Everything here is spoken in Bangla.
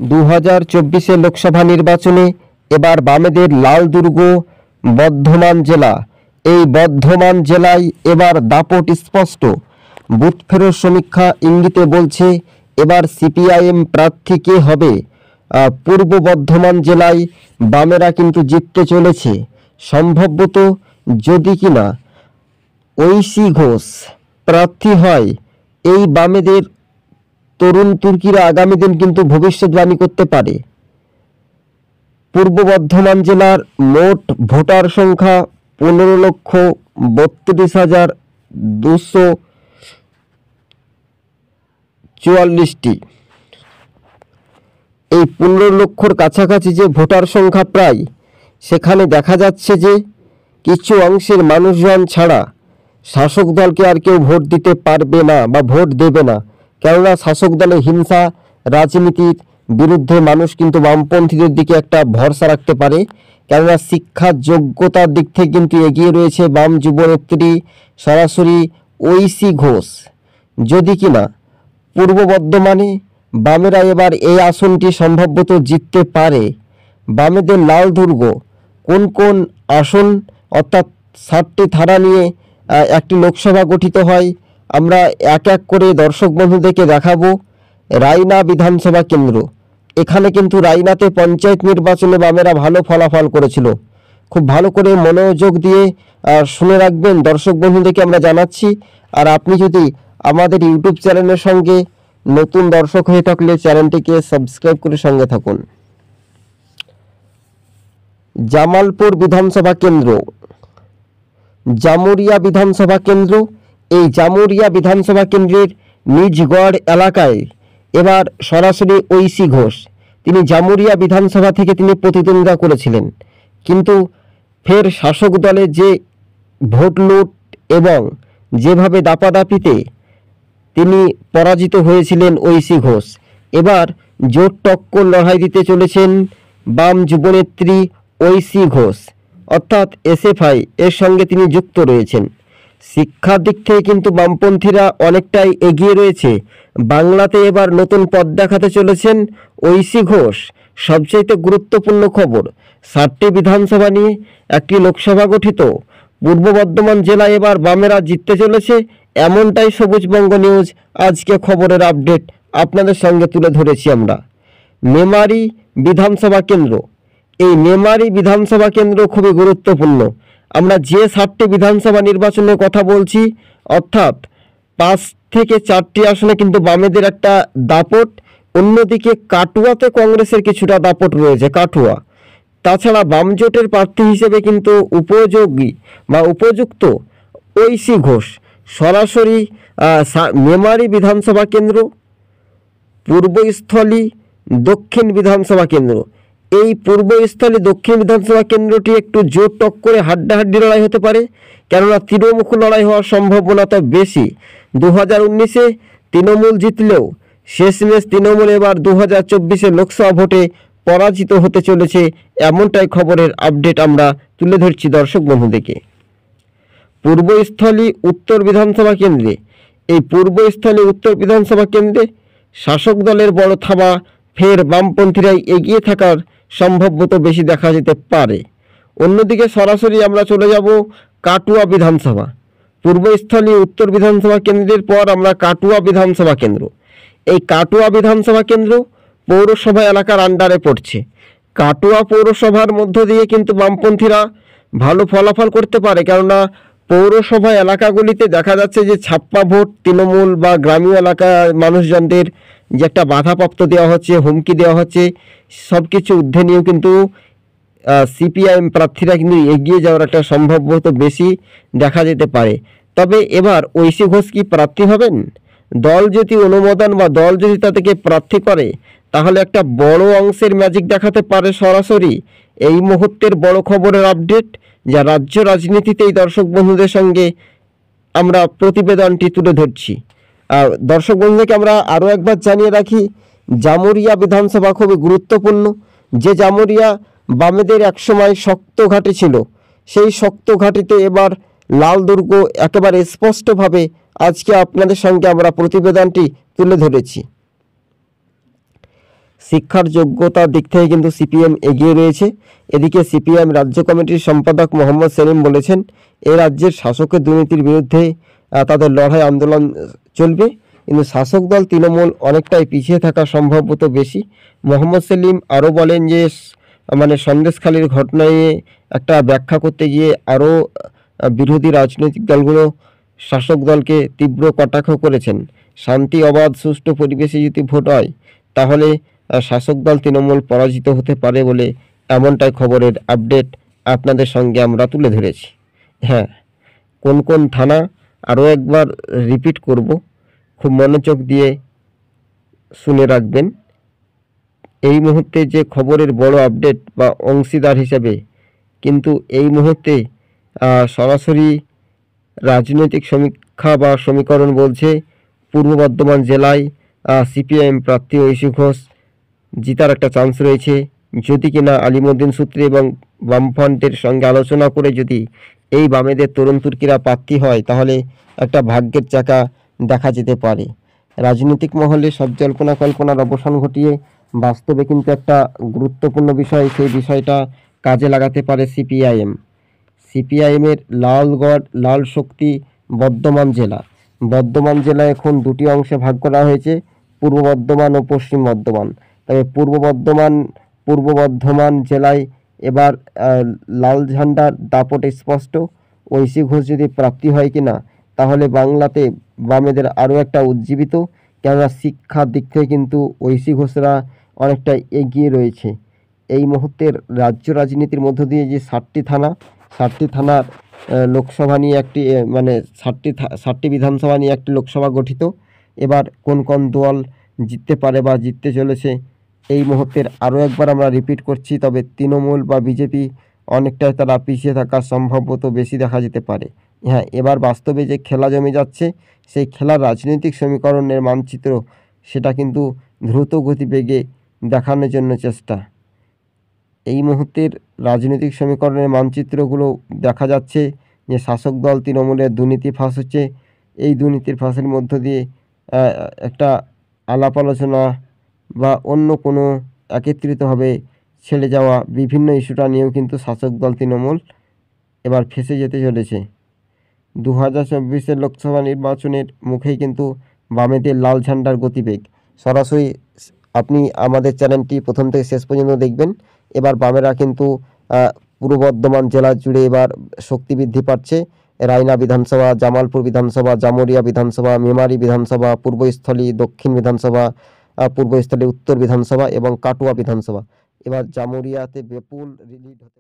2024 লোকসভা নির্বাচনে এবার বামেদের লাল দুর্গ বর্ধমান জেলা। এই বর্ধমান জেলায় এবার দাপট স্পষ্ট। বুথ ফেরত সমীক্ষা ইঙ্গিতে বলছে এবার সিপিআইএম প্রার্থী কে হবে। পূর্ব বর্ধমান জেলায় বামেরা কিন্তু জিততে চলেছে সম্ভবত, যদি কিনা ঐশী ঘোষ প্রার্থী হয়। এই বামেদের তরুণ তুর্কিরা আগামী দিন কিন্তু ভবিষ্যৎবাণী করতে পারে। পূর্ব বর্ধমান জেলার মোট ভোটার সংখ্যা 15,32,244টি। এই 15 লক্ষর কাছাকাছি যে ভোটার সংখ্যা প্রায়, সেখানে দেখা যাচ্ছে যে কিছু অংশের মানুষজন ছাড়া শাসক দলকে আর কেউ ভোট দিতে পারবে না বা ভোট দেবে না। কেননা শাসক দলের হিংসা রাজনীতির বিরুদ্ধে মানুষ কিন্তু বামপন্থীদের দিকে একটা ভরসা রাখতে পারে। কেননা শিক্ষার যোগ্যতার দিক থেকে কিন্তু এগিয়ে রয়েছে বাম যুবনেত্রী সরাসরি ঐশী ঘোষ। যদি কিনা পূর্ব বর্ধমানে বামেরা এবার এই আসনটি সম্ভবত জিততে পারে। বামেদের লাল দুর্গ কোন কোন আসন, অর্থাৎ 60টি ধারা নিয়ে একটি লোকসভা গঠিত হয়, আমরা এক এক করে দর্শক বন্ধুদেরকে দেখাবো। রায়না বিধানসভা কেন্দ্র, এখানে কিন্তু রায়নাতে পঞ্চায়েত নির্বাচনে বামেরা ভালো ফলাফল করেছিল। খুব ভালো করে মনোযোগ দিয়ে শুনে রাখবেন দর্শক বন্ধুদেরকে আমরা জানাচ্ছি। আর আপনি যদি আমাদের ইউটিউব চ্যানেলের সঙ্গে নতুন দর্শক হয়ে থাকলে চ্যানেলটিকে সাবস্ক্রাইব করে সঙ্গে থাকুন। জামালপুর বিধানসভা কেন্দ্র, জামুরিয়া বিধানসভা কেন্দ্র। এই জামুরিয়া বিধানসভা কেন্দ্রের নিজগড় এলাকায় এবার সরাসরি ঐশী ঘোষ, তিনি জামুরিয়া বিধানসভা থেকে তিনি প্রতিদ্বন্দ্বিতা করেছিলেন, কিন্তু ফের শাসক দলের যে ভোট লুট এবং যেভাবে দাপাদাপিতে তিনি পরাজিত হয়েছিলেন ঐশী ঘোষ, এবার জোর টক্কর লড়াই দিতে চলেছেন বাম যুবনেত্রী ঐশী ঘোষ, অর্থাৎ এসএফআই এর সঙ্গে তিনি যুক্ত রয়েছেন। শিক্ষার দিক থেকে কিন্তু বামপন্থীরা অনেকটাই এগিয়ে রয়েছে। বাংলাতে এবার নতুন পথ দেখাতে চলেছেন ঐশী ঘোষ। সবচেয়ে গুরুত্বপূর্ণ খবর, 60টি বিধানসভা নিয়ে একটি লোকসভা গঠিত পূর্ব বর্ধমান জেলায় এবার বামেরা জিততে চলেছে, এমনটাই সবুজবঙ্গ নিউজ আজকে খবরের আপডেট আপনাদের সঙ্গে তুলে ধরেছি আমরা। মেমারি বিধানসভা কেন্দ্র, এই মেমারি বিধানসভা কেন্দ্র খুবই গুরুত্বপূর্ণ। আমরা যে 60টি বিধানসভা নির্বাচনের কথা বলছি, অর্থাৎ 5 থেকে 4টি আসনে কিন্তু বামেদের একটা দাপট, অন্যদিকে কাটুয়াতে কংগ্রেসের কিছুটা দাপট রয়েছে কাটুয়া। তাছাড়া বাম জোটের প্রার্থী হিসেবে কিন্তু উপযোগী বা উপযুক্ত ঐশী ঘোষ। সরাসরি মেমারি বিধানসভা কেন্দ্র, পূর্বস্থলী দক্ষিণ বিধানসভা কেন্দ্র। এই পূর্বস্থলী দক্ষিণ বিধানসভা কেন্দ্রটি একটু জোর টক্করে হাড্ডাহাড্ডি লড়াই হতে পারে, কেননা তৃণমুখী লড়াই হওয়ার সম্ভাবনাটা বেশি। 2019-এ তৃণমূল জিতলেও শেষমেশ তৃণমূল এবার 2024 লোকসভা ভোটে পরাজিত হতে চলেছে, এমনটাই খবরের আপডেট আমরা তুলে ধরছি দর্শক বন্ধুদেরকে। পূর্বস্থলী উত্তর বিধানসভা কেন্দ্রে, এই পূর্বস্থলী উত্তর বিধানসভা কেন্দ্রে শাসক দলের বড় থাবা ফের বামপন্থীরাই এগিয়ে থাকার সম্ভাব্যতা বেশি দেখা যেতে পারে। অন্যদিকে সরাসরি আমরা চলে যাব কাটুয়া বিধানসভা। পূর্বস্থলী উত্তর বিধানসভা কেন্দ্রের পর আমরা কাটুয়া বিধানসভা কেন্দ্র। এই কাটুয়া বিধানসভা কেন্দ্র পৌরসভা এলাকার আন্ডারে পড়ছে। কাটুয়া পৌরসভার মধ্য দিয়ে কিন্তু বামপন্থীরা ভালো ফলাফল করতে পারে, কেননা পৌরসভা এলাকাগুলিতে দেখা যাচ্ছে যে ছাপ্পা ভোট তৃণমূল বা গ্রামীণ এলাকার মানুষজনদের যে একটা বাধাপ্রাপ্ত দেওয়া হচ্ছে, হুমকি দেওয়া হচ্ছে, সব কিছু ঊর্ধ্বে নিয়েও কিন্তু সিপিআইএম প্রার্থীরা কিন্তু এগিয়ে যাওয়ার একটা সম্ভাব্যতা বেশি দেখা যেতে পারে। তবে এবার ঐশী ঘোষ কি প্রার্থী হবেন? দল যদি অনুমোদন বা দল যদি তাদেরকে প্রার্থী করে, তাহলে একটা বড় অংশের ম্যাজিক দেখাতে পারে সরাসরি। এই মুহূর্তের বড় খবরের আপডেট, যা রাজ্য রাজনীতিতে এই দর্শক বন্ধুদের সঙ্গে আমরা প্রতিবেদনটি তুলে ধরছি। দর্শক বন্ধুদেরকে আমরা আরও একবার জানিয়ে রাখি, জামুরিয়া বিধানসভা খুবই গুরুত্বপূর্ণ। যে জামুরিয়া বামেদের একসময় শক্ত ঘাঁটি ছিল, সেই শক্ত ঘাঁটিতে এবার লাল দুর্গ একেবারে স্পষ্টভাবে আজকে আপনাদের সঙ্গে আমরা প্রতিবেদনটি তুলে ধরেছি। শিক্ষার যোগ্যতার দিক থেকে কিন্তু সিপিএম এগিয়ে রয়েছে। এদিকে সিপিএম রাজ্য কমিটির সম্পাদক মোহাম্মদ সেলিম বলেছেন, এই রাজ্যের শাসকের দুর্নীতির বিরুদ্ধে তাদের লড়াই আন্দোলন চলবে, কিন্তু শাসক দল তৃণমূল অনেকটাই পিছিয়ে থাকা সম্ভবত বেশি। মোহাম্মদ সেলিম আরও বলেন যে সন্দেশখালির ঘটনা নিয়ে একটা ব্যাখ্যা করতে গিয়ে আরও বিরোধী রাজনৈতিক দলগুলো শাসক দলকে তীব্র কটাক্ষ করেছেন। শান্তি, অবাধ, সুষ্ঠু পরিবেশে যদি ভোট হয় তাহলে শাসক দল তৃণমূল পরাজিত হতে পারে বলে এমনটাই খবরের আপডেট আপনাদের সঙ্গে আমরা তুলে ধরেছি। হ্যাঁ, কোন কোন থানা আরও একবার রিপিট করব, খুব মনোযোগ দিয়ে শুনে রাখবেন। এই মুহূর্তে যে খবরের বড় আপডেট বা অংশীদার হিসেবে কিন্তু এই মুহূর্তে সরাসরি রাজনৈতিক সমীক্ষা বা সমীকরণ বলছে পূর্ব বর্ধমান জেলায় সিপিআইএম প্রার্থী ঐশী ঘোষ জিতার একটা চান্স রয়েছে, যদি কিনা আলিমুদ্দিন সূত্রে এবং বামফ্রন্টের সঙ্গে আলোচনা করে যদি এই বামেদের তরুণ তুর্কিরা প্রার্থী হয় তাহলে একটা ভাগ্যের চাকা দেখা যেতে পারে। রাজনৈতিক মহলে সব জল্পনা কল্পনার অবসান ঘটিয়ে বাস্তবে কিন্তু একটা গুরুত্বপূর্ণ বিষয়, সেই বিষয়টা কাজে লাগাতে পারে সিপিআইএম। সিপিআইএমের লালগড়, লাল শক্তি বর্ধমান জেলা। বর্ধমান জেলা এখন দুটি অংশে ভাগ করা হয়েছে, পূর্ব বর্ধমান ও পশ্চিম বর্ধমান। তবে পূর্ব বর্ধমান জেলায় এবার লাল ঝান্ডার দাপট স্পষ্ট। ঐশী ঘোষ যদি প্রাপ্তি হয় কিনা তাহলে বাংলাতে বামেদের আরও একটা উজ্জীবিত, কেননা শিক্ষার দিক থেকে কিন্তু ঐশী ঘোষরা অনেকটা এগিয়ে রয়েছে। এই মুহূর্তের রাজ্য রাজনীতির মধ্য দিয়ে যে 60টি থানার লোকসভা নিয়ে একটি 60টি বিধানসভা নিয়ে একটি লোকসভা গঠিত। এবার কোন কোন দল জিততে পারে বা জিততে চলেছে এই মুহূর্তের আরও একবার আমরা রিপিট করছি। তবে তৃণমূল বা বিজেপি অনেকটাই তারা পিছিয়ে থাকার সম্ভাব্যতা বেশি দেখা যেতে পারে। হ্যাঁ, এবার বাস্তবে যে খেলা জমে যাচ্ছে সেই খেলার রাজনৈতিক সমীকরণের মানচিত্র সেটা কিন্তু দ্রুত গতিবেগে দেখানোর জন্য চেষ্টা। এই মুহূর্তের রাজনৈতিক সমীকরণের মানচিত্রগুলো দেখা যাচ্ছে যে শাসক দল তৃণমূলের দুর্নীতি ফাঁস হচ্ছে। এই দুর্নীতির ফাঁসের মধ্য দিয়ে একটা আলাপ আলোচনা বা অন্য কোনো একত্রিতভাবে ছেড়ে যাওয়া বিভিন্ন ইস্যুটা নিয়েও কিন্তু শাসক দল তৃণমূল এবার ফেঁসে যেতে চলেছে। 2024 লোকসভা নির্বাচনের মুখেই কিন্তু বামেদের লাল ঝান্ডার গতিবেগ। সরাসরি আপনি আমাদের চ্যানেলটি প্রথম থেকে শেষ পর্যন্ত দেখবেন। এবার বামেরা কিন্তু পূর্ব বর্ধমান জেলা জুড়ে এবার শক্তি বৃদ্ধি পাচ্ছে। রায়না বিধানসভা, জামালপুর বিধানসভা, জামুরিয়া বিধানসভা, মেমারি বিধানসভা, পূর্বস্থলী দক্ষিণ বিধানসভা, পূর্বস্থলী উত্তর বিধানসভা এবং কাটুয়া বিধানসভা। এবার জামুরিয়াতে বিপুল রিলিড হতে